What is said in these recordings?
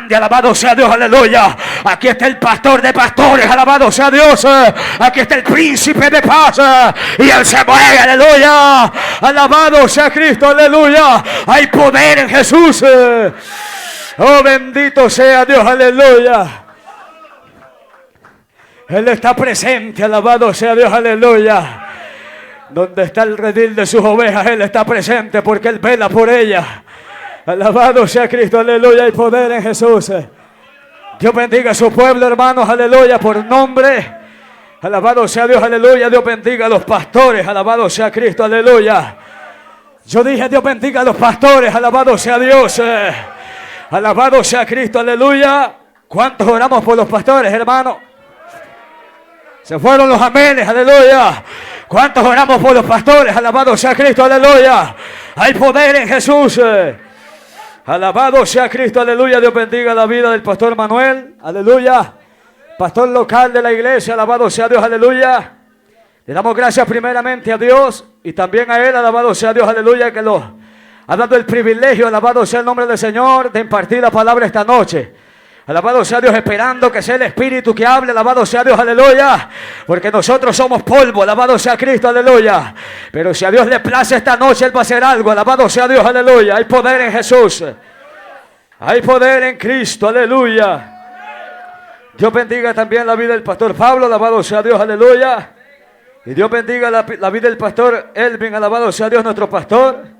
grande, alabado sea Dios, aleluya. Aquí está el pastor de pastores, alabado sea Dios. Aquí está el príncipe de paz y él se mueve, aleluya. Alabado sea Cristo, aleluya. Hay poder en Jesús. Oh, bendito sea Dios, aleluya. Él está presente, alabado sea Dios, aleluya. Donde está el redil de sus ovejas, Él está presente porque Él vela por ellas. Alabado sea Cristo, aleluya. Hay poder en Jesús. Dios bendiga a su pueblo, hermanos, aleluya, por nombre. Alabado sea Dios, aleluya. Dios bendiga a los pastores, alabado sea Cristo, aleluya. Yo dije, Dios bendiga a los pastores, alabado sea Dios. Alabado sea Cristo, aleluya. ¿Cuántos oramos por los pastores, hermanos? Se fueron los amenes, aleluya. ¿Cuántos oramos por los pastores? Alabado sea Cristo, aleluya. Hay poder en Jesús. Alabado sea Cristo, aleluya. Dios bendiga la vida del pastor Manuel, aleluya. Pastor local de la iglesia, alabado sea Dios, aleluya. Le damos gracias primeramente a Dios y también a Él, alabado sea Dios, aleluya, que nos ha dado el privilegio, alabado sea el nombre del Señor, de impartir la palabra esta noche. Alabado sea Dios, esperando que sea el Espíritu que hable, alabado sea Dios, aleluya, porque nosotros somos polvo, alabado sea Cristo, aleluya, pero si a Dios le place esta noche, Él va a hacer algo, alabado sea Dios, aleluya. Hay poder en Jesús, hay poder en Cristo, aleluya. Dios bendiga también la vida del pastor Pablo, alabado sea Dios, aleluya, y Dios bendiga la vida del pastor Elvin, alabado sea Dios, nuestro pastor.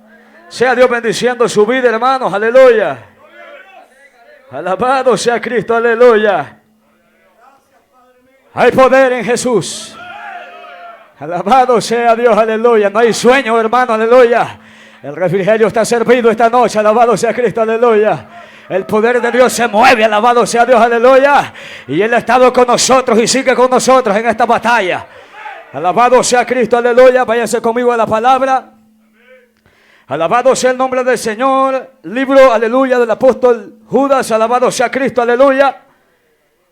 Sea Dios bendiciendo su vida, hermanos, aleluya. Alabado sea Cristo, aleluya. Hay poder en Jesús. Alabado sea Dios, aleluya. No hay sueño, hermano, aleluya. El refrigerio está servido esta noche, alabado sea Cristo, aleluya. El poder de Dios se mueve, alabado sea Dios, aleluya. Y Él ha estado con nosotros y sigue con nosotros en esta batalla. Alabado sea Cristo, aleluya. Váyanse conmigo a la palabra. Alabado sea el nombre del Señor. Libro, aleluya, del apóstol Judas. Alabado sea Cristo, aleluya.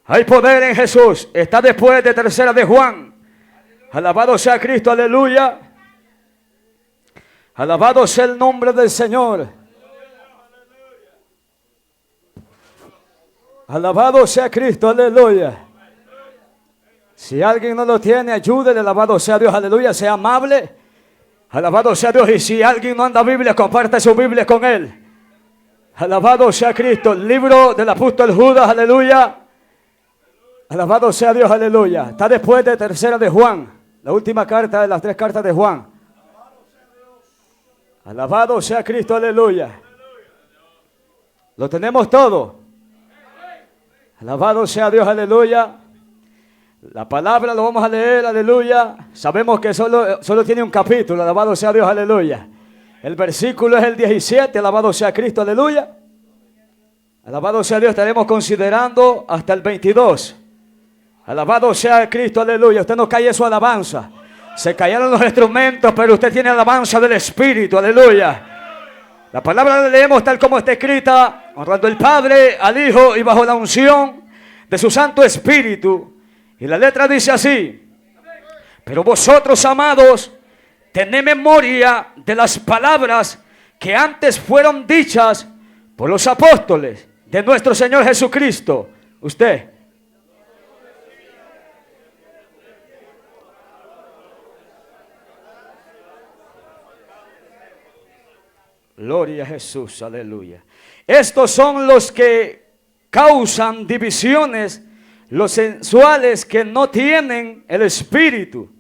Hay poder en Jesús. Está después de tercera de Juan. Alabado sea Cristo, aleluya. Alabado sea el nombre del Señor. Alabado sea Cristo, aleluya. Si alguien no lo tiene, ayúdele. Alabado sea Dios, aleluya. Sea amable. Alabado sea Dios. Y si alguien no anda Biblia, comparte su Biblia con él. Alabado sea Cristo. Libro del apóstol Judas, aleluya. Alabado sea Dios, aleluya. Está después de tercera de Juan. La última carta de las tres cartas de Juan. Alabado sea Cristo, aleluya. Lo tenemos todo. Alabado sea Dios, aleluya. La palabra lo vamos a leer, aleluya. Sabemos que solo tiene un capítulo, alabado sea Dios, aleluya. El versículo es el 17, alabado sea Cristo, aleluya. Alabado sea Dios, estaremos considerando hasta el 22. Alabado sea Cristo, aleluya. Usted no calle su alabanza. Se cayeron los instrumentos, pero usted tiene alabanza del Espíritu, aleluya. La palabra la leemos tal como está escrita, honrando al Padre, al Hijo y bajo la unción de su Santo Espíritu. Y la letra dice así: pero vosotros, amados, tened memoria de las palabras que antes fueron dichas por los apóstoles de nuestro Señor Jesucristo. Usted. Gloria a Jesús, aleluya. Estos son los que causan divisiones, los sensuales que no tienen el Espíritu.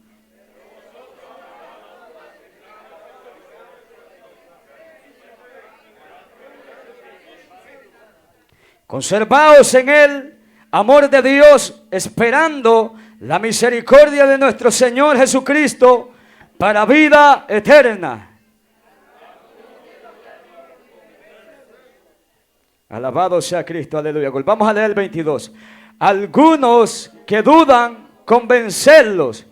Conservaos en el amor de Dios, esperando la misericordia de nuestro Señor Jesucristo para vida eterna. Alabado sea Cristo, aleluya. Vamos a leer el 22. Algunos que dudan, convencerlos.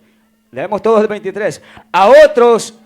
Leemos todos el 23. A otros,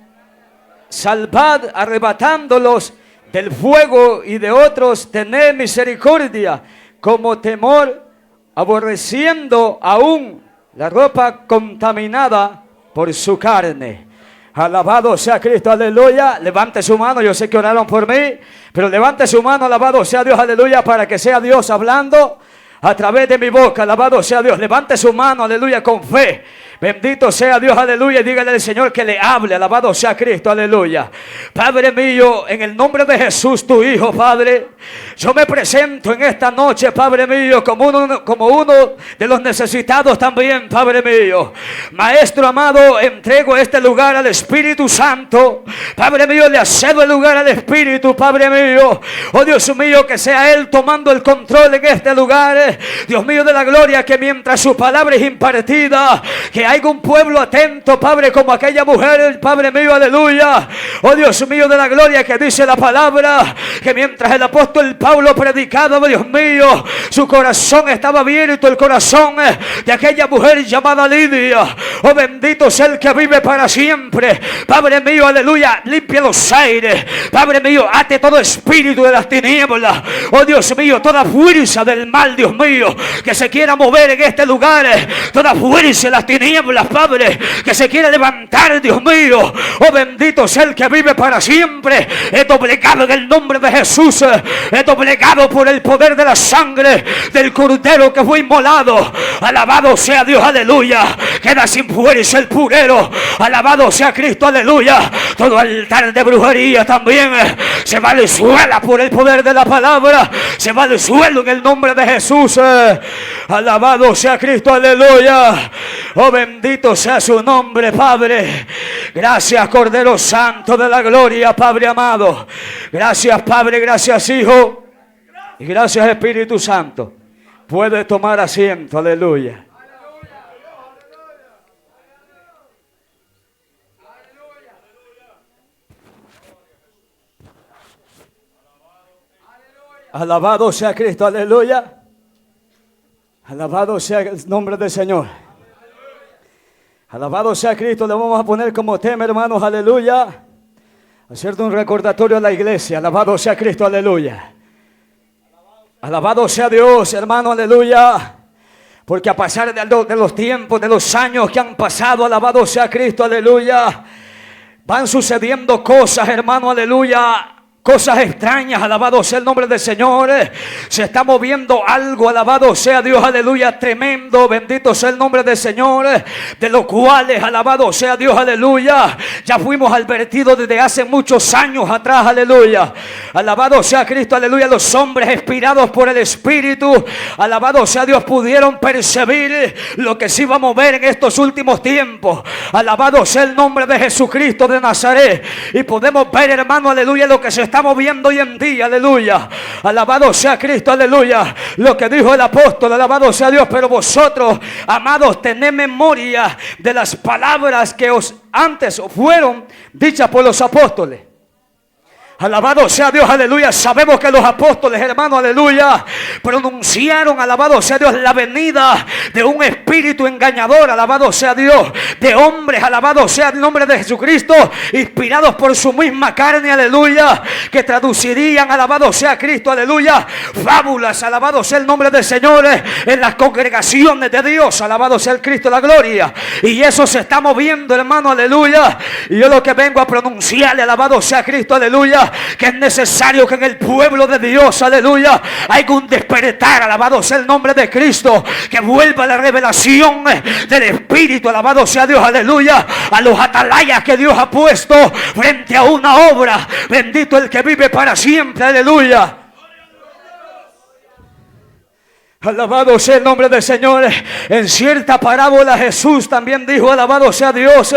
salvad arrebatándolos del fuego, y de otros tened misericordia, como temor, aborreciendo aún la ropa contaminada por su carne. Alabado sea Cristo, aleluya. Levante su mano, yo sé que oraron por mí, pero levante su mano, alabado sea Dios, aleluya, para que sea Dios hablando a través de mi boca. Alabado sea Dios. Levante su mano, aleluya, con fe. Bendito sea Dios, aleluya. Y dígale al Señor que le hable. Alabado sea Cristo, aleluya. Padre mío, en el nombre de Jesús, tu Hijo, Padre, yo me presento en esta noche, Padre mío, como uno de los necesitados también, Padre mío. Maestro amado, entrego este lugar al Espíritu Santo. Padre mío, le cedo el lugar al Espíritu, Padre mío. Oh Dios mío, que sea Él tomando el control en este lugar. Dios mío de la gloria, que mientras su palabra es impartida, que haya un pueblo atento, Padre, como aquella mujer, Padre mío, aleluya. Oh Dios mío de la gloria, que dice la palabra, que mientras el apóstol Pablo predicaba, Dios mío, su corazón estaba abierto, el corazón de aquella mujer llamada Lidia. Oh bendito sea el que vive para siempre. Padre mío, aleluya, limpia los aires. Padre mío, ate todo espíritu de las tinieblas. Oh Dios mío, toda fuerza del mal, Dios mío, que se quiera mover en este lugar, toda fuerza de las tinieblas, Padre, que se quiere levantar, Dios mío. Oh bendito sea el que vive para siempre. He doblegado en el nombre de Jesús. He doblegado por el poder de la sangre del Cordero que fue inmolado. Alabado sea Dios, aleluya. Queda sin fuerza el purero. Alabado sea Cristo, aleluya. Todo altar de brujería también se va al suelo por el poder de la palabra. Se va al suelo en el nombre de Jesús. Alabado sea Cristo, aleluya. Oh bendito sea su nombre, Padre. Gracias, Cordero Santo de la gloria, Padre amado. Gracias, Padre, gracias, Hijo. Y gracias, Espíritu Santo. Puede tomar asiento, aleluya. Alabado sea Cristo, aleluya. Alabado sea el nombre del Señor. Alabado sea Cristo. Le vamos a poner como tema, hermanos, aleluya, hacer un recordatorio a la iglesia. Alabado sea Cristo, aleluya. Alabado sea Dios, hermano, aleluya. Porque a pasar de los tiempos, de los años que han pasado, alabado sea Cristo, aleluya, van sucediendo cosas, hermano, aleluya. Cosas extrañas, alabado sea el nombre del Señor. Se está moviendo algo, alabado sea Dios, aleluya, tremendo, bendito sea el nombre del Señor. De los cuales, alabado sea Dios, aleluya, ya fuimos advertidos desde hace muchos años atrás, aleluya. Alabado sea Cristo, aleluya. Los hombres inspirados por el Espíritu, alabado sea Dios, pudieron percibir lo que se iba a mover en estos últimos tiempos. Alabado sea el nombre de Jesucristo de Nazaret. Y podemos ver, hermano, aleluya, lo que se está moviendo hoy en día, aleluya. Alabado sea Cristo, aleluya. Lo que dijo el apóstol, alabado sea Dios. Pero vosotros, amados, tened memoria de las palabras que antes fueron dichas por los apóstoles. Alabado sea Dios, aleluya. Sabemos que los apóstoles, hermano, aleluya, pronunciaron, alabado sea Dios, la venida de un espíritu engañador, alabado sea Dios, de hombres, alabado sea el nombre de Jesucristo, inspirados por su misma carne, aleluya, que traducirían, alabado sea Cristo, aleluya, fábulas, alabado sea el nombre del Señor, en las congregaciones de Dios, alabado sea el Cristo de la gloria. Y eso se está moviendo, hermano, aleluya. Y yo lo que vengo a pronunciarle, alabado sea Cristo, aleluya, que es necesario que en el pueblo de Dios, aleluya, haya un despertar, alabado sea el nombre de Cristo, que vuelva la revelación del Espíritu, alabado sea Dios, aleluya, a los atalayas que Dios ha puesto frente a una obra. Bendito el que vive para siempre, aleluya. Alabado sea el nombre del Señor. En cierta parábola Jesús también dijo, alabado sea Dios,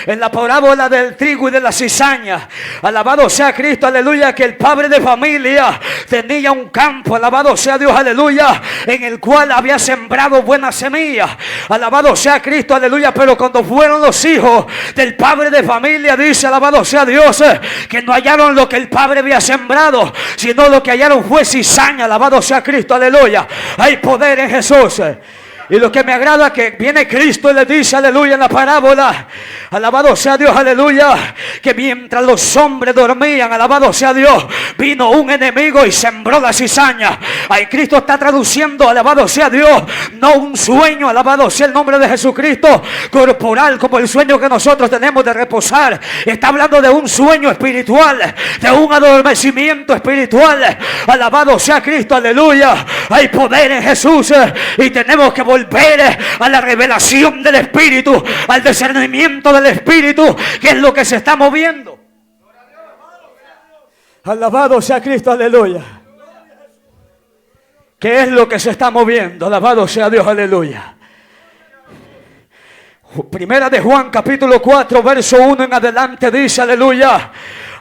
en la parábola del trigo y de la cizaña. Alabado sea Cristo, aleluya, que el padre de familia tenía un campo, alabado sea Dios, aleluya, en el cual había sembrado buena semilla. Alabado sea Cristo, aleluya. Pero cuando fueron los hijos del padre de familia, dice, alabado sea Dios, que no hallaron lo que el padre había sembrado, sino lo que hallaron fue cizaña. Alabado sea Cristo, aleluya. Hay poder en Jesús. Y lo que me agrada es que viene Cristo y le dice, aleluya, en la parábola, alabado sea Dios, aleluya, que mientras los hombres dormían, alabado sea Dios, vino un enemigo y sembró la cizaña. Ahí Cristo está traduciendo, alabado sea Dios, no un sueño, alabado sea el nombre de Jesucristo, corporal, como el sueño que nosotros tenemos de reposar. Está hablando de un sueño espiritual, de un adormecimiento espiritual. Alabado sea Cristo, aleluya. Hay poder en Jesús y tenemos que volver a la revelación del Espíritu, al discernimiento del Espíritu, que es lo que se está moviendo. Alabado sea Cristo, aleluya. ¿Qué es lo que se está moviendo? Alabado sea Dios, aleluya. Primera de Juan, capítulo 4, verso 1 en adelante dice, aleluya.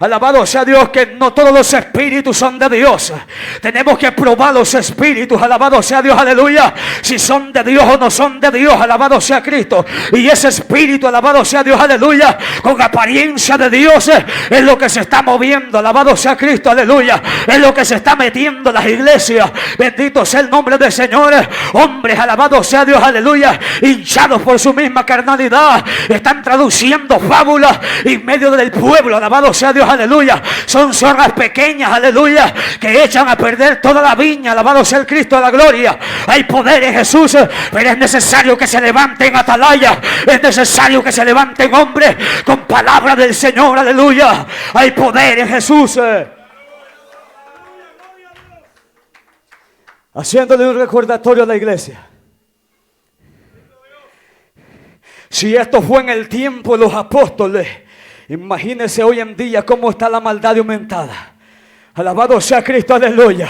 Alabado sea Dios, que no todos los espíritus son de Dios. Tenemos que probar los espíritus. Alabado sea Dios, aleluya. Si son de Dios o no son de Dios. Alabado sea Cristo. Y ese espíritu, alabado sea Dios, aleluya, con apariencia de Dios, es lo que se está moviendo. Alabado sea Cristo, aleluya. Es lo que se está metiendo en las iglesias. Bendito sea el nombre del Señor. Hombres, alabado sea Dios, aleluya, hinchados por su misma carnalidad, están traduciendo fábulas en medio del pueblo. Alabado sea Dios, aleluya. Son zorras pequeñas, aleluya, que echan a perder toda la viña. Alabado sea el Cristo de la gloria. Hay poder en Jesús, pero es necesario que se levanten atalayas. Es necesario que se levanten hombres con palabra del Señor, aleluya. Hay poder en Jesús. Haciéndole un recordatorio a la iglesia. Si esto fue en el tiempo de los apóstoles, imagínense hoy en día cómo está la maldad aumentada. Alabado sea Cristo, aleluya.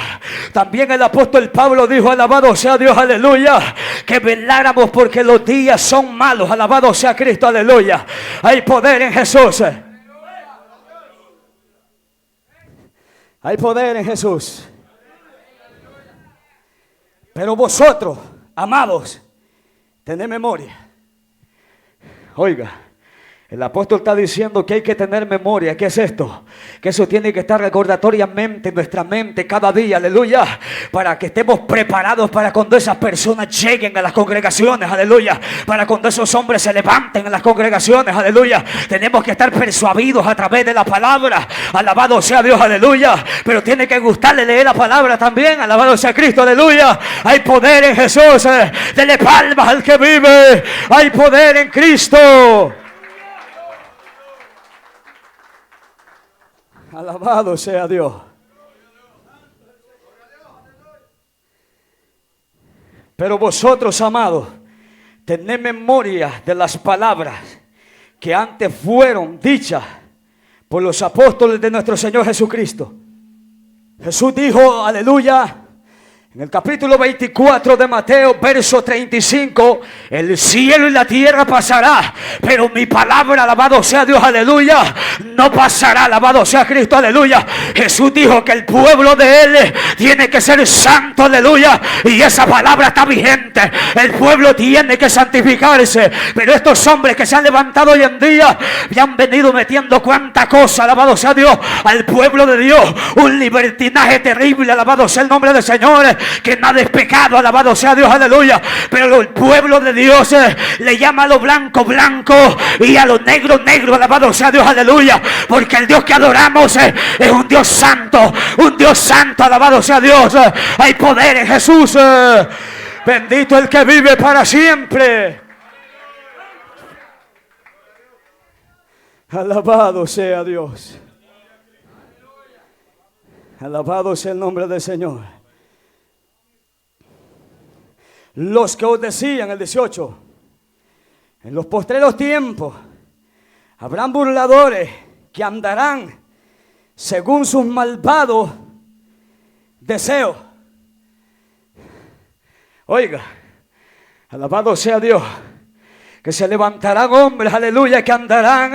También el apóstol Pablo dijo, alabado sea Dios, aleluya, que veláramos porque los días son malos. Alabado sea Cristo, aleluya. Hay poder en Jesús. Hay poder en Jesús. Pero vosotros, amados, tened memoria. Oiga, el apóstol está diciendo que hay que tener memoria. ¿Qué es esto? Que eso tiene que estar recordatoriamente en nuestra mente cada día, aleluya, para que estemos preparados para cuando esas personas lleguen a las congregaciones, aleluya, para cuando esos hombres se levanten en las congregaciones, aleluya. Tenemos que estar persuadidos a través de la palabra. Alabado sea Dios, aleluya. Pero tiene que gustarle leer la palabra también. Alabado sea Cristo, aleluya. Hay poder en Jesús. Dele palmas al que vive. Hay poder en Cristo. Alabado sea Dios. Pero vosotros, amados, tened memoria de las palabras que antes fueron dichas por los apóstoles de nuestro Señor Jesucristo. Jesús dijo, aleluya, en el capítulo 24 de Mateo, verso 35, el cielo y la tierra pasará, pero mi palabra, alabado sea Dios, aleluya, no pasará. Alabado sea Cristo, aleluya. Jesús dijo que el pueblo de Él tiene que ser santo, aleluya, y esa palabra está vigente. El pueblo tiene que santificarse, pero estos hombres que se han levantado hoy en día y han venido metiendo cuanta cosa, alabado sea Dios, al pueblo de Dios, un libertinaje terrible. Alabado sea el nombre del Señor. Que nada es pecado, alabado sea Dios, aleluya. Pero el pueblo de Dios le llama a lo blanco, blanco, y a lo negro, negro. Alabado sea Dios, aleluya. Porque el Dios que adoramos es un Dios santo, alabado sea Dios. Hay poder en Jesús. Bendito el que vive para siempre. Alabado sea Dios. Alabado sea el nombre del Señor. Los que os decían, el 18, en los postreros tiempos habrán burladores que andarán según sus malvados deseos. Oiga, alabado sea Dios. Que se levantarán hombres, aleluya, que andarán,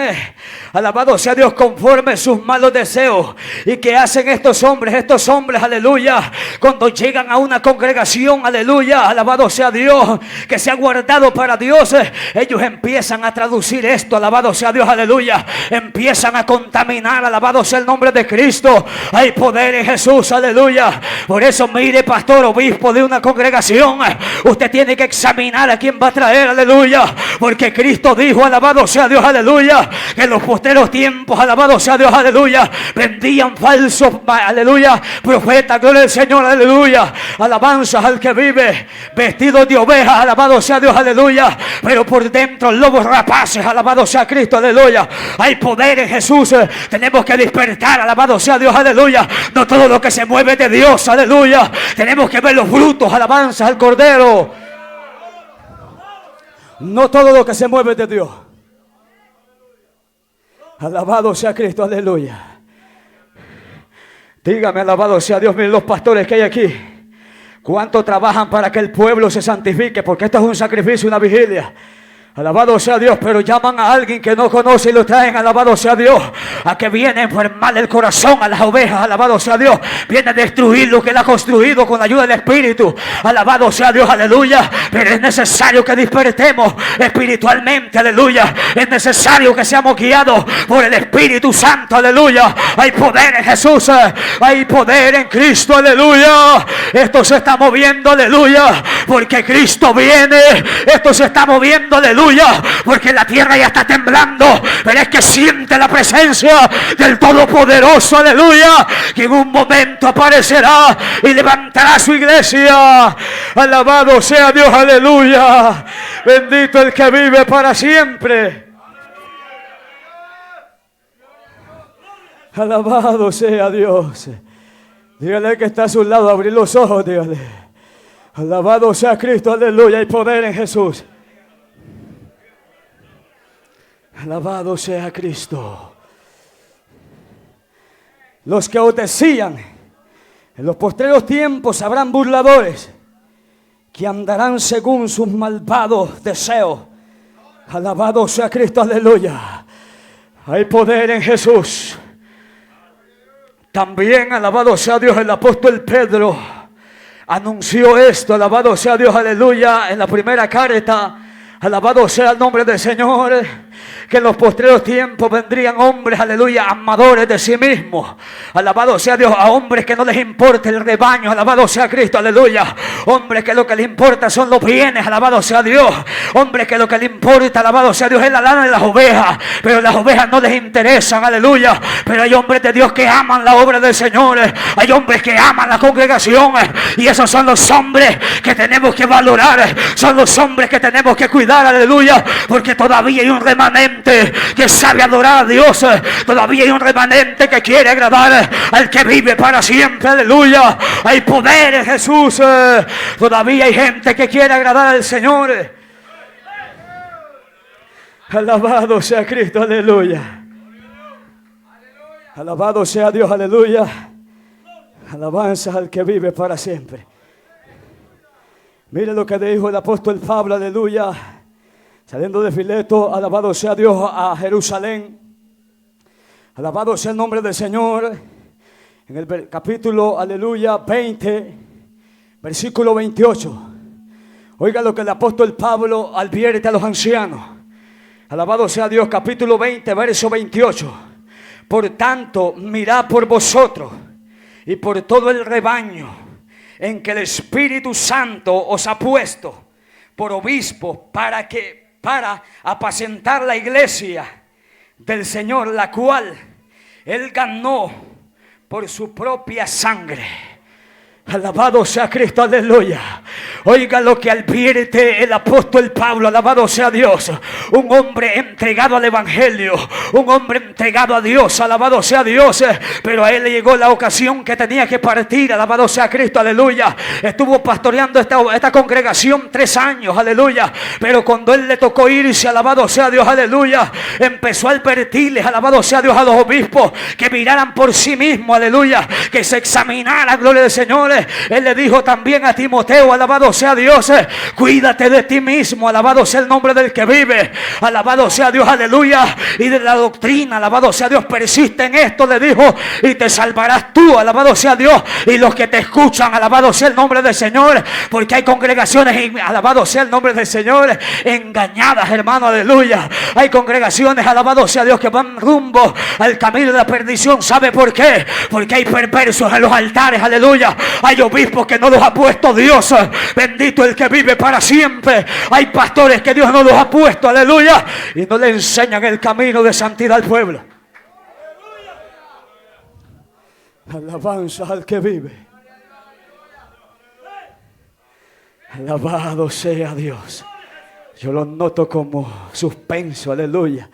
alabado sea Dios, conforme sus malos deseos. ¿Y que hacen estos hombres, aleluya? Cuando llegan a una congregación, aleluya, alabado sea Dios, que se ha guardado para Dios, ellos empiezan a traducir esto, alabado sea Dios, aleluya. Empiezan a contaminar, alabado sea el nombre de Cristo. Hay poder en Jesús, aleluya. Por eso, mire, pastor, obispo de una congregación, usted tiene que examinar a quién va a traer, aleluya. porque Cristo dijo, alabado sea Dios, aleluya, que en los posteros tiempos, alabado sea Dios, aleluya, vendían falsos, aleluya, profetas, gloria al Señor, aleluya, alabanzas al que vive, vestidos de ovejas, alabado sea Dios, aleluya, pero por dentro lobos rapaces, alabado sea Cristo, aleluya. Hay poder en Jesús, tenemos que despertar, alabado sea Dios, aleluya. No todo lo que se mueve de Dios, aleluya, tenemos que ver los frutos, alabanzas al Cordero. No todo lo que se mueve de Dios. Alabado sea Cristo, aleluya. Dígame, alabado sea Dios. Miren los pastores que hay aquí, cuánto trabajan para que el pueblo se santifique, porque esto es un sacrificio, una vigilia. Alabado sea Dios, pero llaman a alguien que no conoce y lo traen, alabado sea Dios, a que viene a enfermar el corazón a las ovejas, alabado sea Dios, viene a destruir lo que él ha construido con la ayuda del Espíritu, alabado sea Dios, aleluya. Pero es necesario que despertemos espiritualmente, aleluya, es necesario que seamos guiados por el Espíritu Santo, aleluya. Hay poder en Jesús, hay poder en Cristo, aleluya. Esto se está moviendo, aleluya, porque Cristo viene. Esto se está moviendo, aleluya, porque la tierra ya está temblando, pero es que siente la presencia del Todopoderoso, aleluya, que en un momento aparecerá y levantará su iglesia. Alabado sea Dios, aleluya. Bendito el que vive para siempre. Alabado sea Dios. Dígale que está a su lado, abrir los ojos, dígale. Alabado sea Cristo, aleluya. Hay poder en Jesús. Alabado sea Cristo. Los que os decían, en los postreros tiempos habrán burladores que andarán según sus malvados deseos. Alabado sea Cristo, aleluya. Hay poder en Jesús. También, alabado sea Dios, el apóstol Pedro anunció esto, alabado sea Dios, aleluya, en la primera carta. Alabado sea el nombre del Señor, que en los postreros tiempos vendrían hombres, aleluya, amadores de sí mismos. Alabado sea Dios, a hombres que no les importa el rebaño, alabado sea Cristo, aleluya. Hombres que lo que les importa son los bienes, alabado sea Dios. Hombres que lo que les importa, alabado sea Dios, es la lana de las ovejas, pero las ovejas no les interesan, aleluya. Pero hay hombres de Dios que aman la obra del Señor, hay hombres que aman la congregación, y esos son los hombres que tenemos que valorar, son los hombres que tenemos que cuidar, aleluya, porque todavía hay un remanente que sabe adorar a Dios, todavía hay un remanente que quiere agradar al que vive para siempre, aleluya. Hay poder en Jesús, todavía hay gente que quiere agradar al Señor. Alabado sea Cristo, aleluya. Alabado sea Dios, aleluya. Alabanza al que vive para siempre. Mire lo que dijo el apóstol Pablo, aleluya, saliendo de Fileto, alabado sea Dios, a Jerusalén. Alabado sea el nombre del Señor. En el capítulo, aleluya, 20, versículo 28. Oiga lo que el apóstol Pablo advierte a los ancianos. Alabado sea Dios, capítulo 20, verso 28. Por tanto, mirad por vosotros y por todo el rebaño en que el Espíritu Santo os ha puesto por obispo para apacentar la iglesia del Señor, la cual Él ganó por su propia sangre. Alabado sea Cristo, aleluya. Oiga lo que advierte el apóstol Pablo, alabado sea Dios. Un hombre entregado al evangelio, un hombre entregado a Dios, alabado sea Dios. Pero a él le llegó la ocasión que tenía que partir, alabado sea Cristo, aleluya. Estuvo pastoreando esta congregación 3 años, aleluya. Pero cuando él le tocó irse, alabado sea Dios, aleluya, empezó a advertirles, alabado sea Dios, a los obispos que miraran por sí mismos, aleluya, que se examinara, gloria del Señor. Él le dijo también a Timoteo, alabado sea Dios, cuídate de ti mismo, alabado sea el nombre del que vive, alabado sea Dios, aleluya, y de la doctrina, alabado sea Dios, persiste en esto, le dijo, y te salvarás tú, alabado sea Dios, y los que te escuchan, alabado sea el nombre del Señor, porque hay congregaciones, alabado sea el nombre del Señor, engañadas, hermano, aleluya. Hay congregaciones, alabado sea Dios, que van rumbo al camino de la perdición. ¿Sabe por qué? Porque hay perversos en los altares, aleluya. Hay obispos que no los ha puesto Dios, bendito el que vive para siempre. Hay pastores que Dios no los ha puesto, aleluya, y no le enseñan el camino de santidad al pueblo. Alabanza al que vive. Alabado sea Dios. Yo lo noto como suspenso, aleluya.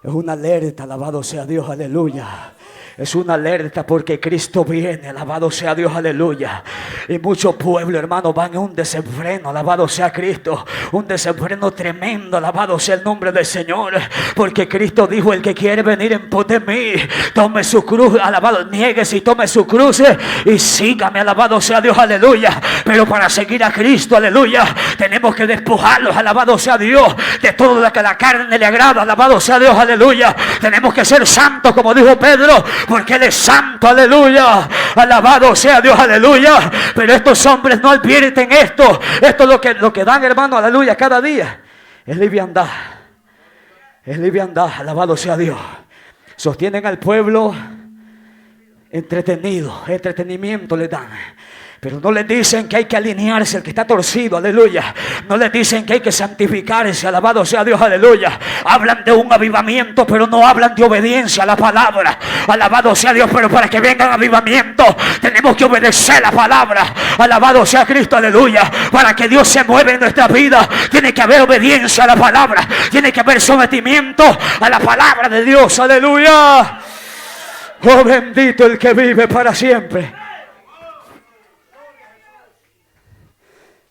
Es una alerta, alabado sea Dios, aleluya. Es una alerta porque Cristo viene, alabado sea Dios, aleluya. Y muchos pueblos, hermanos, van en un desenfreno, alabado sea Cristo. Un desenfreno tremendo, alabado sea el nombre del Señor. Porque Cristo dijo, el que quiere venir en pos de mí, tome su cruz, alabado, niéguese y tome su cruz y sígame, alabado sea Dios, aleluya. Pero para seguir a Cristo, aleluya, tenemos que despojarlos, alabado sea Dios, de todo lo que a la carne le agrada, alabado sea Dios, aleluya. Tenemos que ser santos, como dijo Pedro, porque Él es santo, aleluya. Alabado sea Dios, aleluya. Pero estos hombres no advierten esto. Esto es lo que dan, hermano, aleluya, cada día. Es liviandad. Es liviandad, alabado sea Dios. Sostienen al pueblo entretenido, entretenimiento le dan. Pero no les dicen que hay que alinearse, el que está torcido, aleluya. No les dicen que hay que santificarse, alabado sea Dios, aleluya. Hablan de un avivamiento, pero no hablan de obediencia a la palabra. Alabado sea Dios, pero para que venga avivamiento tenemos que obedecer la palabra. Alabado sea Cristo, aleluya. Para que Dios se mueva en nuestra vida, tiene que haber obediencia a la palabra. Tiene que haber sometimiento a la palabra de Dios, aleluya. Oh, bendito el que vive para siempre.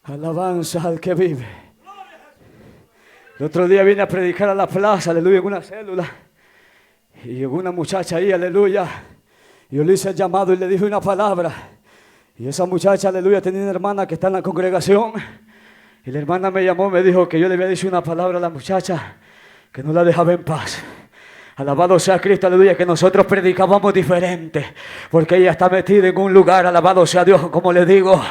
Alabanza al que vive. El otro día vine a predicar a la plaza, aleluya, en una célula. Y llegó una muchacha ahí, aleluya. Y yo le hice el llamado y le dije una palabra. Y esa muchacha, aleluya, tenía una hermana que está en la congregación. Y la hermana me llamó, me dijo que yo le había dicho una palabra a la muchacha que no la dejaba en paz. Alabado sea Cristo, aleluya, que nosotros predicábamos diferente, porque ella está metida en un lugar, alabado sea Dios, como le digo,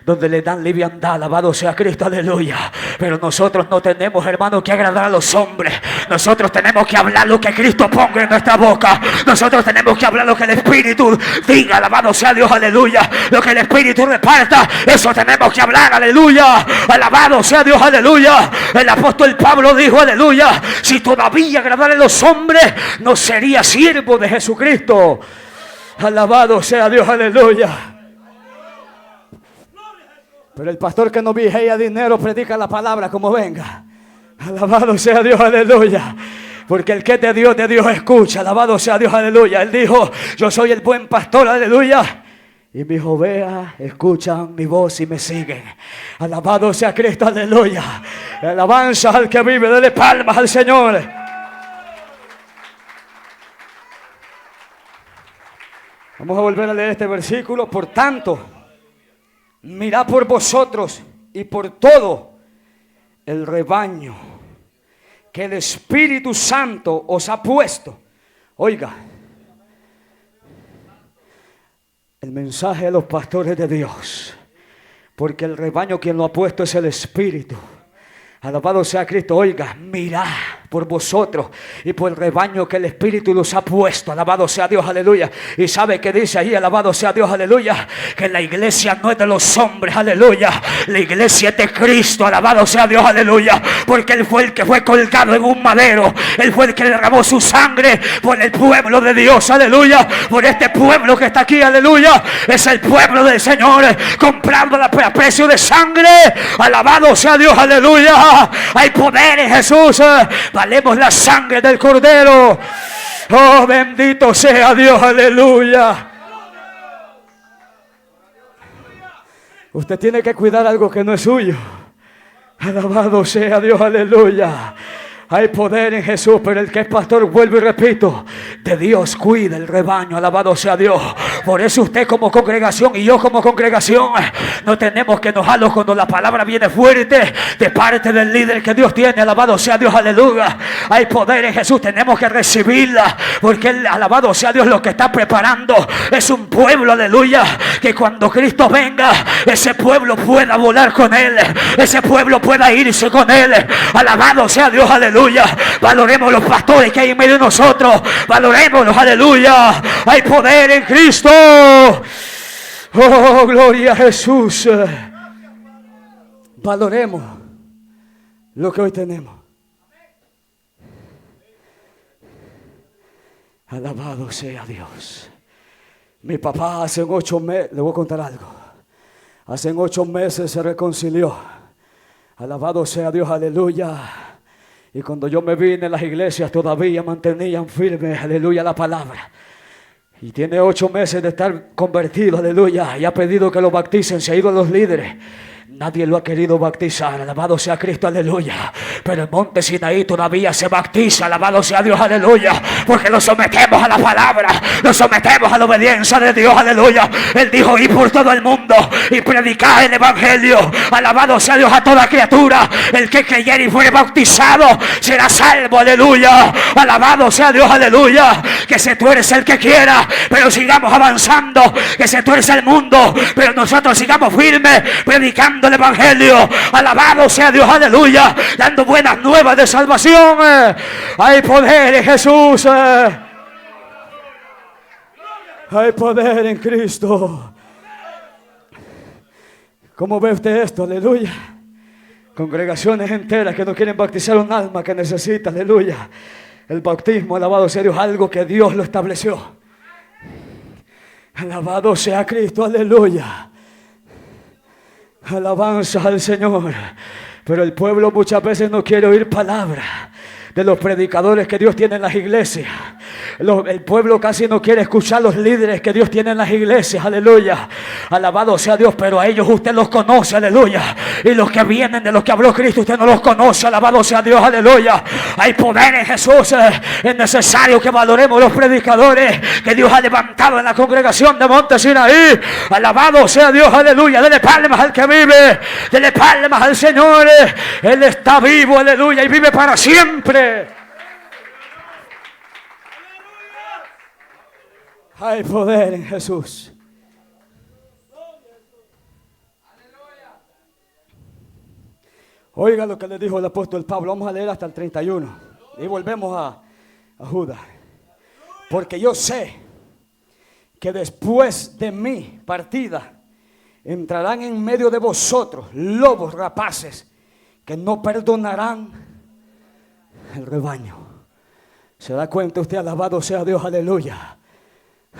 donde le dan liviandad, alabado sea Cristo, aleluya. Pero nosotros no tenemos, hermanos, que agradar a los hombres. Nosotros tenemos que hablar lo que Cristo ponga en nuestra boca. Nosotros tenemos que hablar lo que el Espíritu diga, alabado sea Dios, aleluya. Lo que el Espíritu reparta, eso tenemos que hablar, aleluya. Alabado sea Dios, aleluya. El apóstol Pablo dijo, aleluya, si todavía agradar a los hombres, no sería siervo de Jesucristo. Alabado sea Dios, aleluya. Pero el pastor que no vigía dinero predica la palabra como venga. Alabado sea Dios, aleluya. Porque el que es de Dios escucha. Alabado sea Dios, aleluya. Él dijo, yo soy el buen pastor, aleluya. Y mis ovejas escuchan mi voz y me siguen. Alabado sea Cristo, aleluya. Alabanza al que vive, dele palmas al Señor. Vamos a volver a leer este versículo. Por tanto, mirad por vosotros y por todo el rebaño que el Espíritu Santo os ha puesto. Oiga, el mensaje de los pastores de Dios, porque el rebaño quien lo ha puesto es el Espíritu. Alabado sea Cristo. Oiga, mirad por vosotros y por el rebaño que el Espíritu los ha puesto. Alabado sea Dios, aleluya. Y sabe que dice ahí, alabado sea Dios, aleluya, que la iglesia no es de los hombres, aleluya. La iglesia es de Cristo, alabado sea Dios, aleluya. Porque Él fue el que fue colgado en un madero. Él fue el que derramó su sangre por el pueblo de Dios, aleluya. Por este pueblo que está aquí, aleluya. Es el pueblo del Señor, comprado a precio de sangre. Alabado sea Dios, aleluya. Hay poder en Jesús. Valemos la sangre del Cordero. Oh, bendito sea Dios, aleluya. Usted tiene que cuidar algo que no es suyo. Alabado sea Dios, aleluya. Hay poder en Jesús, pero el que es pastor, vuelvo y repito, de Dios cuida el rebaño, alabado sea Dios. Por eso usted como congregación y yo como congregación no tenemos que enojarnos cuando la palabra viene fuerte de parte del líder que Dios tiene, alabado sea Dios, aleluya. Hay poder en Jesús, tenemos que recibirla, porque Él, alabado sea Dios, lo que está preparando es un pueblo, aleluya, que cuando Cristo venga, ese pueblo pueda volar con Él, ese pueblo pueda irse con Él, alabado sea Dios, aleluya. Valoremos los pastores que hay en medio de nosotros, valoremoslos, aleluya. Hay poder en Cristo. Oh, gloria a Jesús. valoremos lo que hoy tenemos. Alabado sea Dios. Mi papá hace 8 meses, le voy a contar algo. Hace 8 meses se reconcilió. Alabado sea Dios, aleluya. Y cuando yo me vine, las iglesias todavía mantenían firme, aleluya, la palabra. Y tiene 8 meses de estar convertido, aleluya. Y ha pedido que lo bauticen, se ha ido a los líderes. Nadie lo ha querido bautizar, alabado sea Cristo, aleluya. Pero el monte Sinaí todavía se bautiza, alabado sea Dios, aleluya. Porque nos sometemos a la palabra, nos sometemos a la obediencia de Dios, aleluya. Él dijo, ir por todo el mundo y predicar el evangelio, alabado sea Dios a toda criatura. El que creyere y fuere bautizado será salvo, aleluya. Alabado sea Dios, aleluya. Que se tuerce el que quiera, pero sigamos avanzando. Que se tuerce el mundo, pero nosotros sigamos firmes, predicando el evangelio. Alabado sea Dios, aleluya. Dando buenas nuevas de salvación. Hay poder en Jesús. Hay poder en Cristo. ¿Cómo ve usted esto? Aleluya. Congregaciones enteras que no quieren bautizar un alma que necesita, aleluya, el bautismo. Alabado sea Dios, algo que Dios lo estableció. Alabado sea Cristo, aleluya. Alabanza al Señor. Pero el pueblo muchas veces no quiere oír palabra de los predicadores que Dios tiene en las iglesias. El pueblo casi no quiere escuchar los líderes que Dios tiene en las iglesias, aleluya. Alabado sea Dios, pero a ellos usted los conoce, aleluya. Y los que vienen de los que habló Cristo, usted no los conoce, alabado sea Dios, aleluya. Hay poder en Jesús. Es necesario que valoremos los predicadores que Dios ha levantado en la congregación de Monte Sinaí. Alabado sea Dios, aleluya. Dele palmas al que vive, dele palmas al Señor. Él está vivo, aleluya, y vive para siempre. Hay poder en Jesús. Oiga lo que le dijo el apóstol Pablo. Vamos a leer hasta el 31 y volvemos a Judas. Porque yo sé que después de mi partida entrarán en medio de vosotros lobos rapaces que no perdonarán el rebaño. ¿Se da cuenta usted? Alabado sea Dios, aleluya.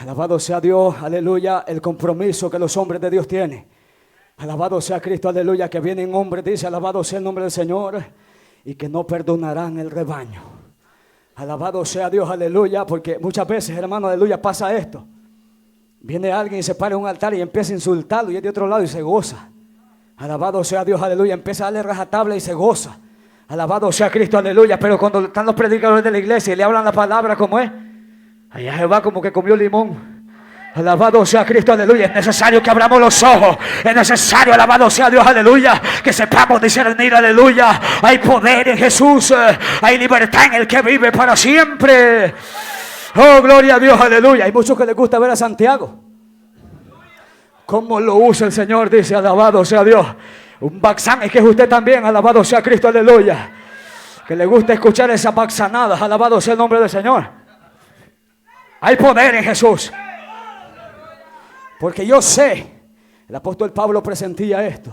Alabado sea Dios, aleluya, el compromiso que los hombres de Dios tienen. Alabado sea Cristo, aleluya, que vienen hombres, dice, alabado sea el nombre del Señor, y que no perdonarán el rebaño. Alabado sea Dios, aleluya, porque muchas veces, hermano, aleluya, pasa esto. Viene alguien y se para en un altar y empieza a insultarlo y es de otro lado y se goza. Alabado sea Dios, aleluya, empieza a darle rajatabla y se goza. Alabado sea Cristo, aleluya. Pero cuando están los predicadores de la iglesia y le hablan la palabra como es, allá se va como que comió limón. Alabado sea Cristo, aleluya. Es necesario que abramos los ojos. Es necesario, alabado sea Dios, aleluya, que sepamos discernir, aleluya. Hay poder en Jesús. Hay libertad en el que vive para siempre. Oh, gloria a Dios, aleluya. Hay muchos que les gusta ver a Santiago. Cómo lo usa el Señor, dice, alabado sea Dios. Un baxán, es que es usted también, alabado sea Cristo, aleluya. Que le gusta escuchar esas baxanadas, alabado sea el nombre del Señor. Hay poder en Jesús. Porque yo sé, el apóstol Pablo presentía esto.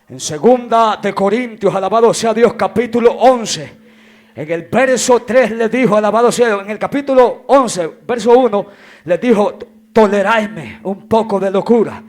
En 2 de Corintios, alabado sea Dios, capítulo 11. En el verso 3 le dijo, alabado sea Dios, en el capítulo 11, verso 1, le dijo, toleradme un poco de locura.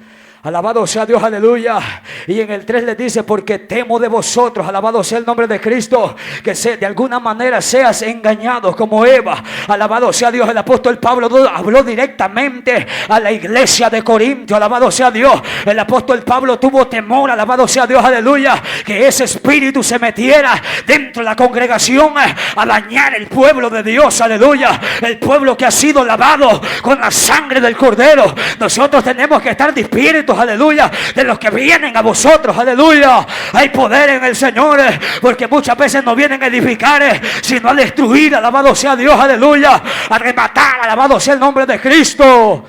Alabado sea Dios, aleluya. Y en el 3 le dice, porque temo de vosotros, alabado sea el nombre de Cristo, que de alguna manera seas engañados como Eva. Alabado sea Dios. El apóstol Pablo habló directamente a la iglesia de Corinto, alabado sea Dios. El apóstol Pablo tuvo temor, alabado sea Dios, aleluya, que ese espíritu se metiera dentro de la congregación a dañar el pueblo de Dios, aleluya. El pueblo que ha sido lavado con la sangre del Cordero. Nosotros tenemos que estar despiertos, aleluya, de los que vienen a vosotros, aleluya. Hay poder en el Señor, porque muchas veces no vienen a edificar, sino a destruir, alabado sea Dios, aleluya, a rematar, alabado sea el nombre de Cristo,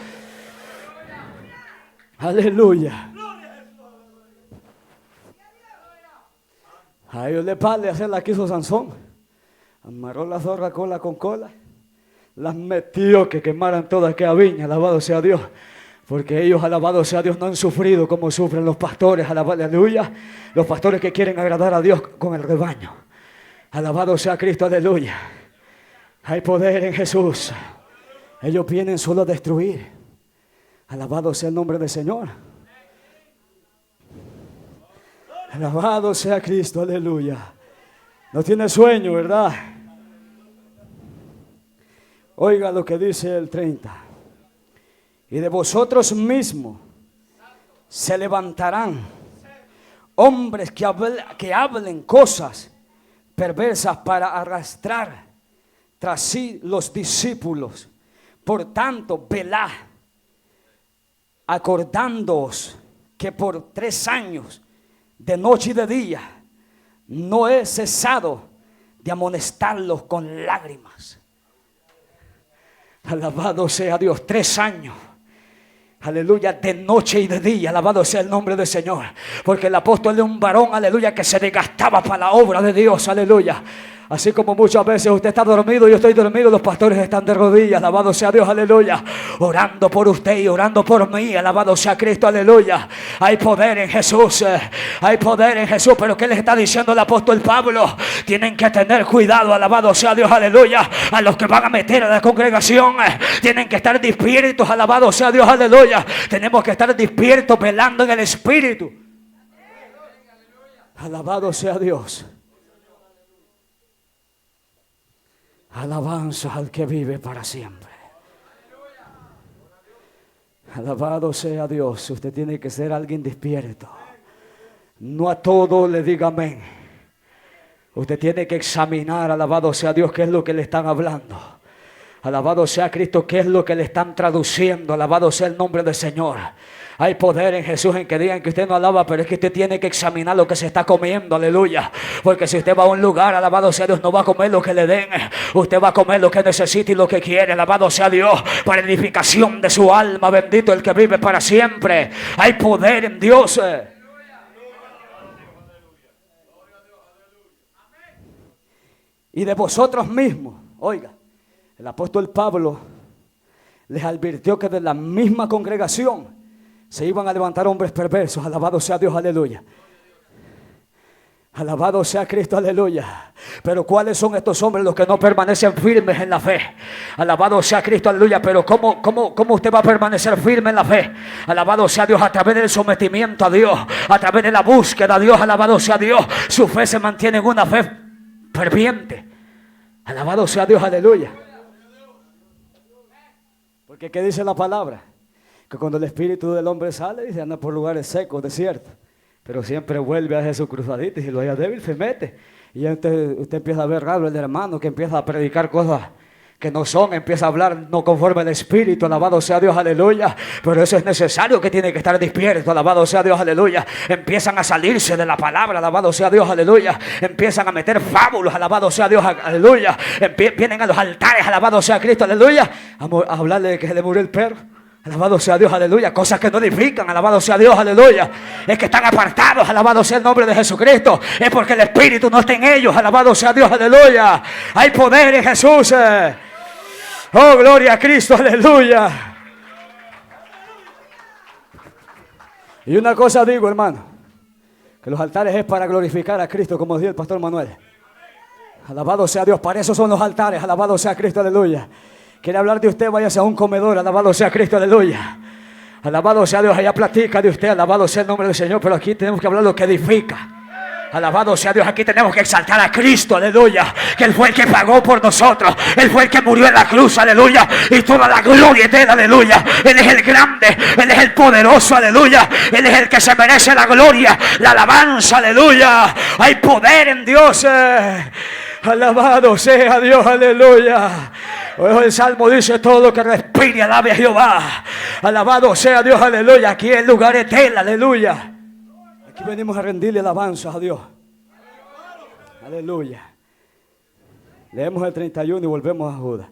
aleluya. A ellos les vale hacer la que hizo Sansón. Amarró la zorra cola con cola, las metió que quemaran toda aquella viña, alabado sea Dios. Porque ellos, alabado sea Dios, no han sufrido como sufren los pastores, aleluya. Los pastores que quieren agradar a Dios con el rebaño. Alabado sea Cristo, aleluya. Hay poder en Jesús. Ellos vienen solo a destruir. Alabado sea el nombre del Señor. Alabado sea Cristo, aleluya. No tiene sueño, ¿verdad? Oiga lo que dice el 30. Y de vosotros mismos se levantarán hombres que hablen cosas perversas para arrastrar tras sí los discípulos. Por tanto, velad, acordándoos que por 3 años, de noche y de día, no he cesado de amonestarlos con lágrimas. Alabado sea Dios, 3 años. Aleluya, de noche y de día, alabado sea el nombre del Señor. Porque el apóstol es un varón, aleluya, que se desgastaba para la obra de Dios, aleluya. Así como muchas veces usted está dormido, yo estoy dormido, los pastores están de rodillas, alabado sea Dios, aleluya. Orando por usted y orando por mí, alabado sea Cristo, aleluya. Hay poder en Jesús, hay poder en Jesús. Pero ¿qué les está diciendo el apóstol Pablo? Tienen que tener cuidado, alabado sea Dios, aleluya. A los que van a meter a la congregación, tienen que estar despiertos, alabado sea Dios, aleluya. Tenemos que estar despiertos, velando en el Espíritu. Alabado sea Dios. Alabanza al que vive para siempre. Alabado sea Dios. Usted tiene que ser alguien despierto. No a todo le diga amén. Usted tiene que examinar, alabado sea Dios, qué es lo que le están hablando. Alabado sea Cristo, qué es lo que le están traduciendo. Alabado sea el nombre del Señor. Hay poder en Jesús en que digan que usted no alaba, pero es que usted tiene que examinar lo que se está comiendo, aleluya. Porque si usted va a un lugar, alabado sea Dios, no va a comer lo que le den. Usted va a comer lo que necesita y lo que quiere, alabado sea Dios, para edificación de su alma. Bendito el que vive para siempre. Hay poder en Dios. Y de vosotros mismos, oiga, el apóstol Pablo les advirtió que de la misma congregación se iban a levantar hombres perversos. Alabado sea Dios, aleluya. Alabado sea Cristo, aleluya. Pero ¿cuáles son estos hombres? Los que no permanecen firmes en la fe. Alabado sea Cristo, aleluya. Pero ¿cómo usted va a permanecer firme en la fe? Alabado sea Dios, a través del sometimiento a Dios, a través de la búsqueda a Dios. Alabado sea Dios. Su fe se mantiene en una fe ferviente. Alabado sea Dios, aleluya. Porque ¿qué dice la palabra? Que cuando el espíritu del hombre sale, dice, anda por lugares secos, desiertos, pero siempre vuelve a Jesús cruzadito, y si lo haya débil se mete. Y ya usted empieza a ver raro el hermano que empieza a predicar cosas que no son, empieza a hablar no conforme al espíritu. Alabado sea Dios, aleluya. Pero eso es necesario, que tiene que estar despierto. Alabado sea Dios, aleluya. Empiezan a salirse de la palabra. Alabado sea Dios, aleluya. Empiezan a meter fábulos. Alabado sea Dios, aleluya. Vienen a los altares. Alabado sea Cristo, aleluya. A hablarle de que se le murió el perro. Alabado sea Dios, aleluya. Cosas que no edifican, alabado sea Dios, aleluya. Es que están apartados, alabado sea el nombre de Jesucristo. Es porque el Espíritu no está en ellos, alabado sea Dios, aleluya. Hay poder en Jesús. Oh, gloria a Cristo, aleluya. Y una cosa digo, hermano, que los altares es para glorificar a Cristo, como decía el pastor Manuel. Alabado sea Dios, para eso son los altares, alabado sea Cristo, aleluya. Quiere hablar de usted, váyase a un comedor, alabado sea Cristo, aleluya. Alabado sea Dios, allá platica de usted, alabado sea el nombre del Señor, pero aquí tenemos que hablar lo que edifica. Alabado sea Dios, aquí tenemos que exaltar a Cristo, aleluya. Que Él fue el que pagó por nosotros, Él fue el que murió en la cruz, aleluya. Y toda la gloria de Él, aleluya. Él es el grande, Él es el poderoso, aleluya. Él es el que se merece la gloria, la alabanza, aleluya. Hay poder en Dios. Alabado sea Dios, aleluya. El Salmo dice, todo lo que respire alabe a Jehová. Alabado sea Dios, aleluya. Aquí el lugar es de Él, aleluya. Aquí venimos a rendirle alabanza a Dios. Aleluya. Leemos el 31 y volvemos a Judas.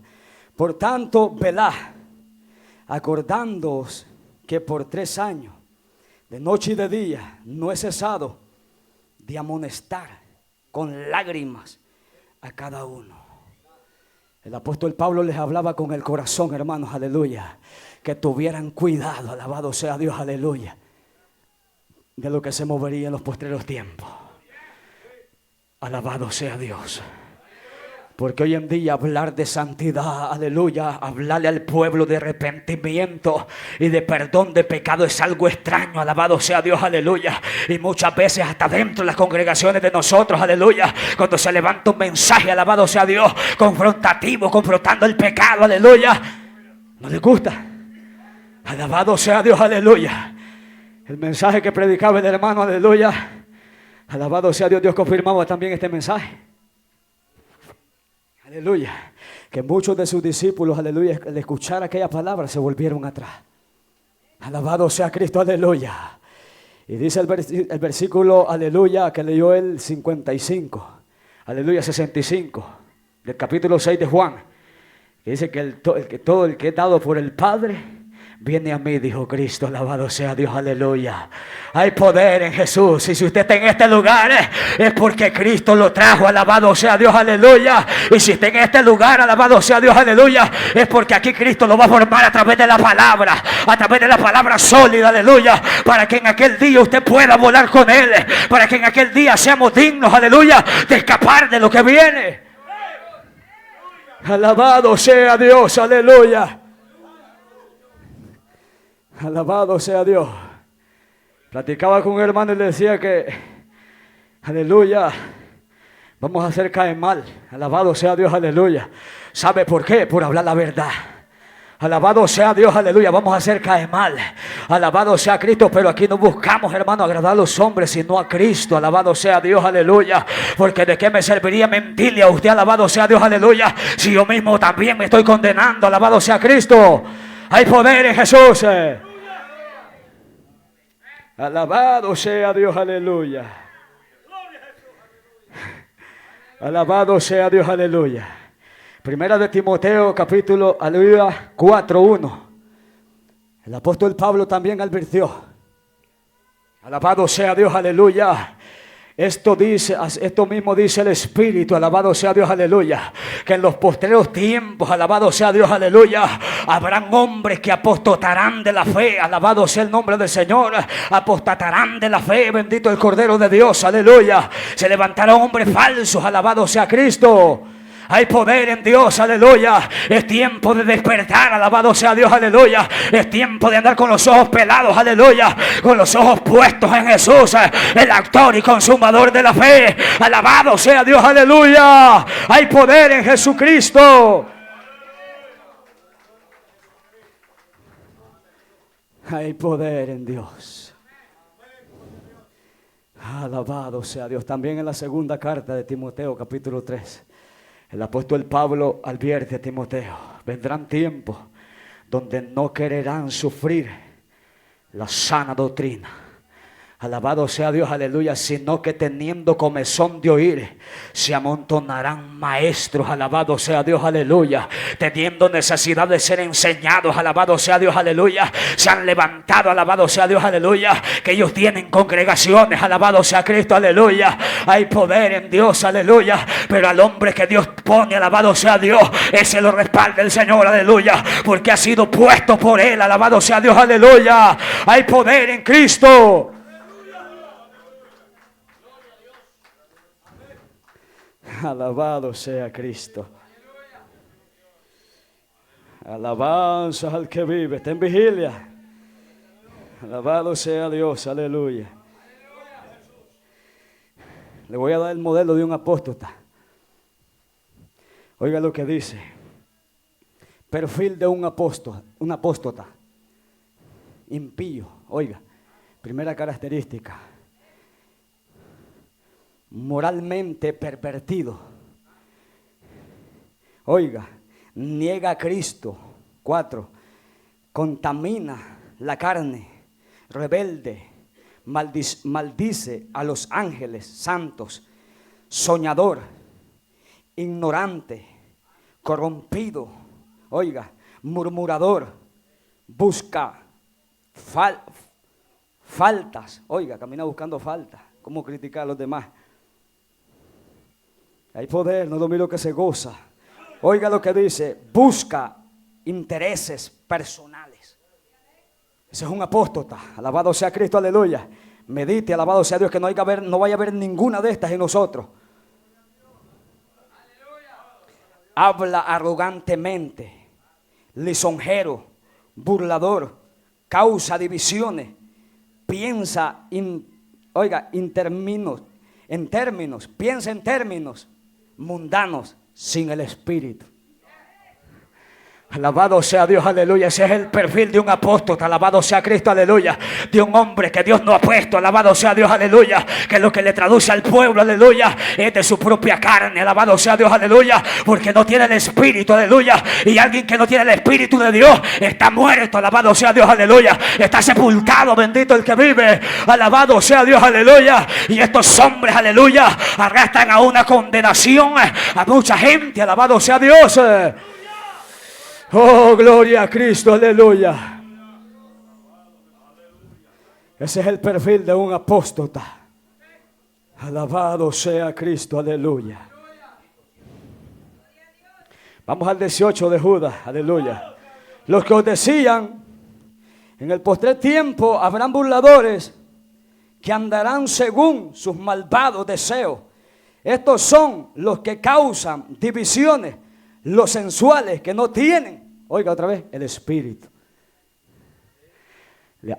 Por tanto, velad, acordándoos que por 3 años, de noche y de día, no he cesado de amonestar con lágrimas a cada uno. El apóstol Pablo les hablaba con el corazón, hermanos, aleluya. Que tuvieran cuidado, alabado sea Dios, aleluya, de lo que se movería en los postreros tiempos. Alabado sea Dios. Porque hoy en día hablar de santidad, aleluya, hablarle al pueblo de arrepentimiento y de perdón de pecado es algo extraño, alabado sea Dios, aleluya. Y muchas veces hasta dentro de las congregaciones de nosotros, aleluya, cuando se levanta un mensaje, alabado sea Dios, confrontativo, confrontando el pecado, aleluya, no les gusta. Alabado sea Dios, aleluya. El mensaje que predicaba el hermano, aleluya, alabado sea Dios, Dios confirmaba también este mensaje. Aleluya, que muchos de sus discípulos, aleluya, al escuchar aquella palabra se volvieron atrás. Alabado sea Cristo, aleluya. Y dice el versículo, aleluya, que leyó el 55, aleluya, 65, del capítulo 6 de Juan, que dice que todo el que es dado por el Padre viene a mí, dijo Cristo, alabado sea Dios, aleluya. Hay poder en Jesús. Y si usted está en este lugar, es porque Cristo lo trajo, alabado sea Dios, aleluya. Y si está en este lugar, alabado sea Dios, aleluya, es porque aquí Cristo lo va a formar a través de la palabra sólida, aleluya, para que en aquel día usted pueda volar con Él, para que en aquel día seamos dignos, aleluya, de escapar de lo que viene. Alabado sea Dios, aleluya. Alabado sea Dios. Platicaba con un hermano y le decía que, aleluya, vamos a hacer caer mal. Alabado sea Dios, aleluya. ¿Sabe por qué? Por hablar la verdad. Alabado sea Dios, aleluya. Vamos a hacer caer mal. Alabado sea Cristo. Pero aquí no buscamos, hermano, agradar a los hombres, sino a Cristo. Alabado sea Dios, aleluya. Porque de qué me serviría mentirle a usted, alabado sea Dios, aleluya, si yo mismo también me estoy condenando. Alabado sea Cristo. Hay poder en Jesús. Alabado sea Dios, aleluya. Alabado sea Dios, aleluya. Primera de Timoteo, capítulo, aleluya, 4:1. El apóstol Pablo también advirtió. Alabado sea Dios, aleluya. Esto mismo dice el Espíritu, alabado sea Dios, aleluya, que en los postreros tiempos, alabado sea Dios, aleluya, habrán hombres que apostatarán de la fe, alabado sea el nombre del Señor, apostatarán de la fe, bendito el Cordero de Dios, aleluya. Se levantarán hombres falsos, alabado sea Cristo. Hay poder en Dios, aleluya. Es tiempo de despertar, alabado sea Dios, aleluya. Es tiempo de andar con los ojos pelados, aleluya, con los ojos puestos en Jesús, el autor y consumador de la fe. Alabado sea Dios, aleluya. Hay poder en Jesucristo. Hay poder en Dios. Alabado sea Dios. También en la segunda carta de Timoteo, capítulo 3. El apóstol Pablo advierte a Timoteo: vendrán tiempos donde no quererán sufrir la sana doctrina. Alabado sea Dios, aleluya, sino que teniendo comezón de oír, se amontonarán maestros, alabado sea Dios, aleluya, teniendo necesidad de ser enseñados, alabado sea Dios, aleluya, se han levantado, alabado sea Dios, aleluya, que ellos tienen congregaciones, alabado sea Cristo, aleluya. Hay poder en Dios, aleluya, pero al hombre que Dios pone, alabado sea Dios, ese lo respalda el Señor, aleluya, porque ha sido puesto por Él, alabado sea Dios, aleluya. Hay poder en Cristo. Alabado sea Cristo. Alabanza al que vive. Está en vigilia. Alabado sea Dios. Aleluya. Le voy a dar el modelo de un apóstata. Oiga lo que dice. Perfil de un apóstata. Impío. Oiga. Primera característica. Moralmente pervertido. Oiga, niega a Cristo. 4. Contamina la carne, rebelde, maldice a los ángeles santos, soñador, ignorante, corrompido. Oiga, murmurador, busca faltas. Oiga, camina buscando faltas. ¿Cómo criticar a los demás? Hay poder, no es lo mismo que se goza. Oiga lo que dice, busca intereses personales. Ese es un apóstata. Alabado sea Cristo, aleluya. Medite, alabado sea Dios, que no vaya a haber ninguna de estas en nosotros. Habla arrogantemente, lisonjero, burlador, causa divisiones, piensa piensa en términos mundanos sin el Espíritu. Alabado sea Dios, aleluya. Ese es el perfil de un apóstol. Alabado sea Cristo, aleluya. De un hombre que Dios no ha puesto. Alabado sea Dios, aleluya. Que lo que le traduce al pueblo, aleluya, es de su propia carne. Alabado sea Dios, aleluya. Porque no tiene el Espíritu, aleluya. Y alguien que no tiene el Espíritu de Dios está muerto. Alabado sea Dios, aleluya. Está sepultado, bendito el que vive. Alabado sea Dios, aleluya. Y estos hombres, aleluya, arrastran a una condenación a mucha gente. Alabado sea Dios. Oh, gloria a Cristo, aleluya. Ese es el perfil de un apóstata. Alabado sea Cristo, aleluya. Vamos al 18 de Judas, aleluya. Los que os decían, en el postrer tiempo habrán burladores que andarán según sus malvados deseos. Estos son los que causan divisiones, los sensuales que no tienen, oiga otra vez, el Espíritu.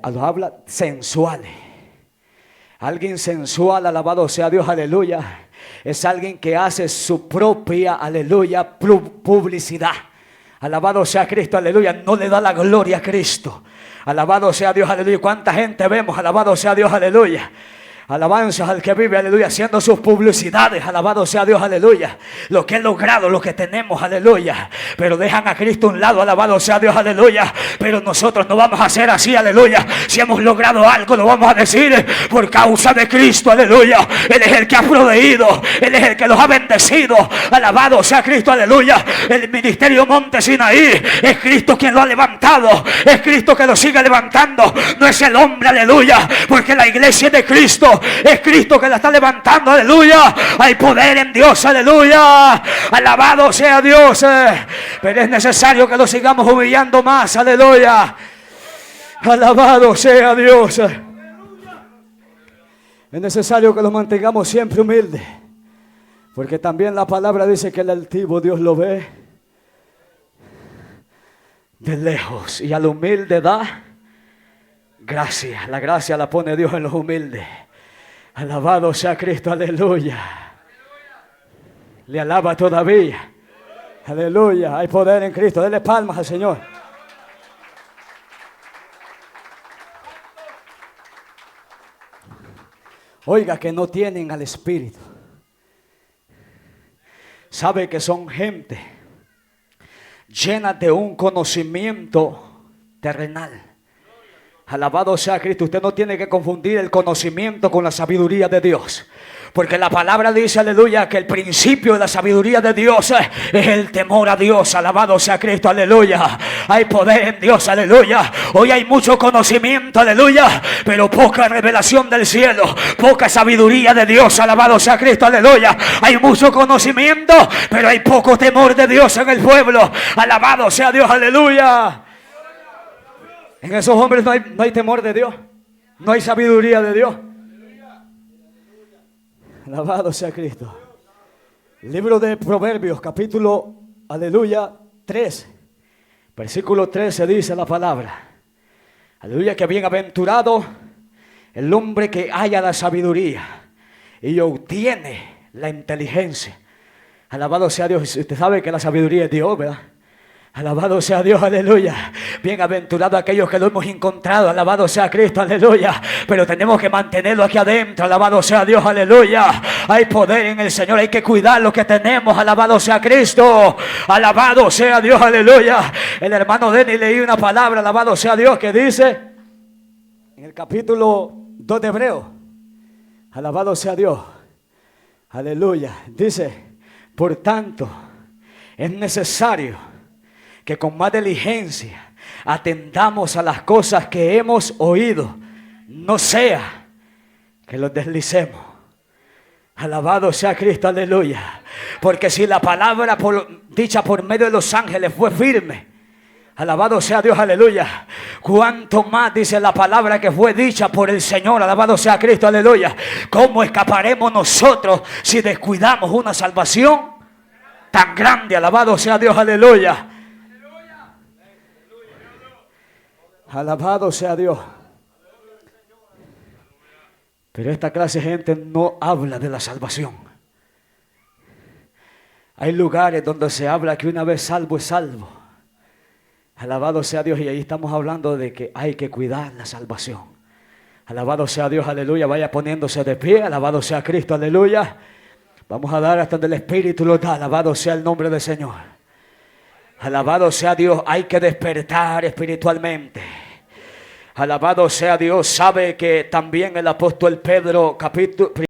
Habla sensuales. Alguien sensual, alabado sea Dios, aleluya, es alguien que hace su propia, aleluya, publicidad. Alabado sea Cristo, aleluya, no le da la gloria a Cristo. Alabado sea Dios, aleluya. ¿Cuánta gente vemos? Alabado sea Dios, aleluya. Alabanzas al que vive, aleluya, haciendo sus publicidades, alabado sea Dios, aleluya. Lo que he logrado, lo que tenemos, aleluya. Pero dejan a Cristo a un lado, alabado sea Dios, aleluya. Pero nosotros no vamos a hacer así, aleluya. Si hemos logrado algo, lo vamos a decir por causa de Cristo, aleluya. Él es el que ha proveído, Él es el que los ha bendecido. Alabado sea Cristo, aleluya. El ministerio Monte Sinaí es Cristo quien lo ha levantado, es Cristo que lo sigue levantando. No es el hombre, aleluya, porque la iglesia es de Cristo. Es Cristo que la está levantando, aleluya. Hay poder en Dios, aleluya. Alabado sea Dios. Pero es necesario que lo sigamos humillando más, aleluya. Alabado sea Dios. Es necesario que lo mantengamos siempre humildes, porque también la palabra dice que el altivo Dios lo ve de lejos, y al humilde da gracia. La gracia la pone Dios en los humildes. Alabado sea Cristo, aleluya. Le alaba todavía. Aleluya, hay poder en Cristo. Dele palmas al Señor. Oiga, que no tienen al Espíritu. Sabe que son gente llena de un conocimiento terrenal. Alabado sea Cristo. Usted no tiene que confundir el conocimiento con la sabiduría de Dios, porque la palabra dice, aleluya, que el principio de la sabiduría de Dios es el temor a Dios. Alabado sea Cristo, aleluya. Hay poder en Dios, aleluya. Hoy hay mucho conocimiento, aleluya, pero poca revelación del cielo, poca sabiduría de Dios. Alabado sea Cristo, aleluya. Hay mucho conocimiento, pero hay poco temor de Dios en el pueblo. Alabado sea Dios, aleluya. En esos hombres no hay temor de Dios, no hay sabiduría de Dios. Alabado sea Cristo. Libro de Proverbios, capítulo, aleluya, 3, versículo 13, dice la palabra, aleluya, que bienaventurado el hombre que halla la sabiduría y obtiene la inteligencia. Alabado sea Dios. Usted sabe que la sabiduría es Dios, ¿verdad? Alabado sea Dios, aleluya. Bienaventurado aquellos que lo hemos encontrado. Alabado sea Cristo, aleluya. Pero tenemos que mantenerlo aquí adentro. Alabado sea Dios, aleluya. Hay poder en el Señor, hay que cuidar lo que tenemos. Alabado sea Cristo. Alabado sea Dios, aleluya. El hermano Denny leí una palabra, alabado sea Dios, que dice en el capítulo 2 de Hebreos. Alabado sea Dios, aleluya. Dice, por tanto, es necesario que con más diligencia atendamos a las cosas que hemos oído, no sea que los deslicemos. Alabado sea Cristo, aleluya. Porque si la palabra dicha por medio de los ángeles fue firme, alabado sea Dios, aleluya. Cuánto más dice la palabra que fue dicha por el Señor, alabado sea Cristo, aleluya. ¿Cómo escaparemos nosotros si descuidamos una salvación tan grande? Alabado sea Dios, aleluya. Alabado sea Dios. Pero esta clase de gente no habla de la salvación. Hay lugares donde se habla que una vez salvo es salvo. Alabado sea Dios. Y ahí estamos hablando de que hay que cuidar la salvación. Alabado sea Dios, aleluya. Vaya poniéndose de pie. Alabado sea Cristo, aleluya. Vamos a dar hasta donde el Espíritu lo da. Alabado sea el nombre del Señor. Alabado sea Dios. Hay que despertar espiritualmente. Alabado sea Dios. Sabe que también el apóstol Pedro, capítulo